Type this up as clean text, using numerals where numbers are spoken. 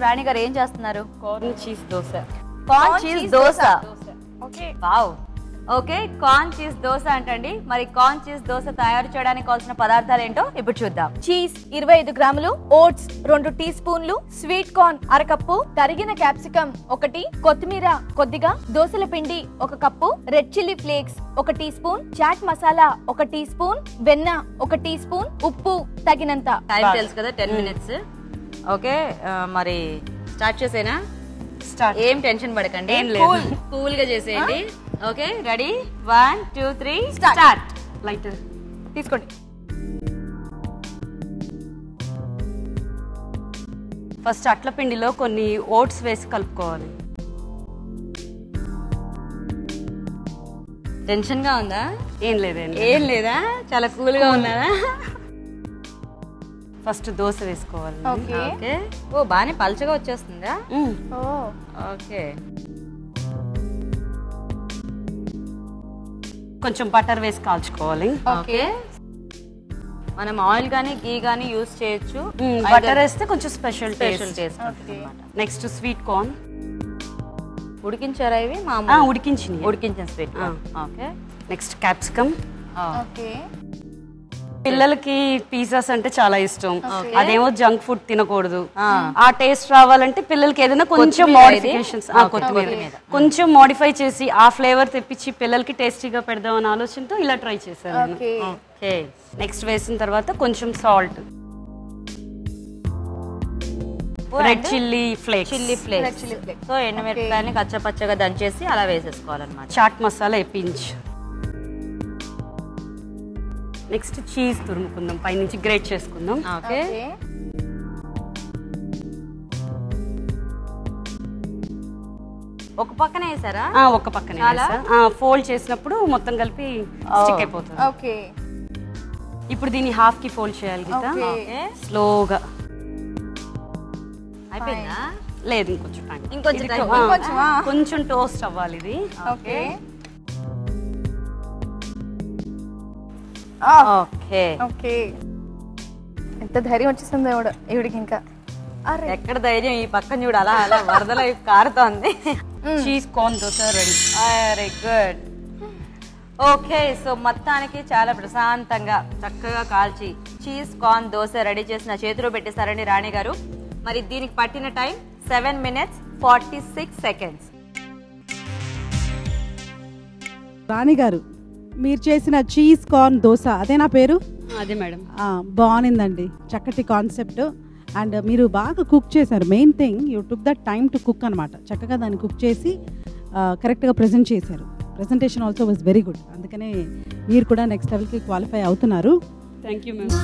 రాణి గారు ఏం చేస్తున్నారు? Corn cheese dosa. Corn cheese dosa. Okay wow. Okay, corn cheese dosa అంటండి. మరి కార్న్ చీజ్ దోశ తయారు చేయడానికి కావాల్సిన పదార్థాలు ఏంటో ఇప్పుడు చూద్దాం. చీజ్ 25 గ్రాములు, ఓట్స్ 2 టీ స్పూన్లు, స్వీట్ కార్న్ 1 కప్పు, తరిగిన క్యాప్సికమ్ 1, కొత్తిమీర కొద్దిగా, దోసల పిండి 1 cup, red chilli flakes 1 teaspoon, chaat masala 1 teaspoon, వెన్న 1 టీ స్పూన్, ఉప్పు తగినంత. టైం తెలుసు కదా, 10 మినిట్స్. ఓకే, మరి స్టార్ట్ చేసేనా? స్టార్ట్. ఏం టెన్షన్ పడకండి, కూల్ గా చేసేయండి. Okay, ready? 1 2 3 స్టార్ట్. లైటర్ తీసుకోండి. ఫస్ట్ అట్ల పిండిలో కొన్ని ఓట్స్ వేసి కలుపుకోవాలి. టెన్షన్ గా ఉందా? ఏం లేదండి. ఏం లేదా, చాలా కూల్ గా ఉన్నారా? ఫస్ట్ దోశ వేసుకోవాలి. ఓకే. ఓ, బానే పల్చగా వచ్చేస్తుందా? ఓకే. కొంచెం బటర్ వేసి కాల్చుకోవాలి. ఓకే, మనం ఆయిల్ గానీ గీ గానీ యూజ్ చేయొచ్చు. బటర్ వేస్తే కొంచెం special taste. Next sweet corn. ఉడికించారా ఇవి? ఉడికించిన sweet. Okay. Next capsicum. Okay. పిల్లలకి పిజ్జాస్ అంటే చాలా ఇష్టం. అదేమో జంక్ ఫుడ్ తినకూడదు. ఆ టేస్ట్ రావాలంటే పిల్లలకి ఏదైనా కొంచెం మోడిఫికేషన్స్, కొంచెం మోడిఫై చేసి ఆ ఫ్లేవర్ తెప్పించి పిల్లలకి టేస్టీగా పెడదాం అనే ఆలోచనతో ఇలా ట్రై చేశాను. ఓకే. నెక్స్ట్ వేసిన తర్వాత కొంచెం salt, red chilli flakes. So ఎండుమిరపకాయని కచ్చపచ్చగా దంచేసి అలా వేసేసుకోవాలన్నమాట. చాట్ మసాలా ఎప్పించు. నెక్స్ట్ చీజ్ తురుముకుందాం, పైనుంచి గ్రేట్ చేసుకుందాం. ఓకే. ఒక పక్కనే వేసారా? ఒక పక్కనే ఫోల్డ్ చేసినప్పుడు మొత్తం కలిపి స్టిక్ అయిపోతుంది. ఓకే. ఇప్పుడు దీన్ని హాఫ్ కి ఫోల్డ్ చేయాలి కదా, స్లోగా. అయిపోయిందా? లేదు, కొంచెం టోస్ట్ అవ్వాలి ఇది. ఓకే. ఓకే. ఎంత ధైర్యం వచ్చేసింది ఈవిడికి. ఇంకా ఎక్కడ ధైర్యం, ఈ పక్కన చూడు అలా అలా వరదల కారుతోంది. Cheese corn dosa ready. Very good. Okay, so మొత్తానికి చాలా ప్రశాంతంగా చక్కగా కాల్చి చీజ్ కార్న్ దోశ రెడీ చేసిన చేతిలో పెట్టేశారండి రాణి గారు. మరి దీనికి పట్టిన టైం 7 minutes 46 seconds. రాణి గారు, మీరు చేసిన చీజ్ కార్న్ దోశ అదే నా పేరు? అదే మేడం. బాగుందండి, చక్కటి కాన్సెప్ట్. అండ్ మీరు బాగా కుక్ చేశారు. Main thing you took that time to cook అనమాట. చక్కగా దాన్ని కుక్ చేసి కరెక్ట్గా ప్రజెంట్ చేశారు. Presentation also was very good. అందుకనే మీరు కూడా నెక్స్ట్ లెవెల్కి క్వాలిఫై అవుతున్నారు. Thank you ma'am.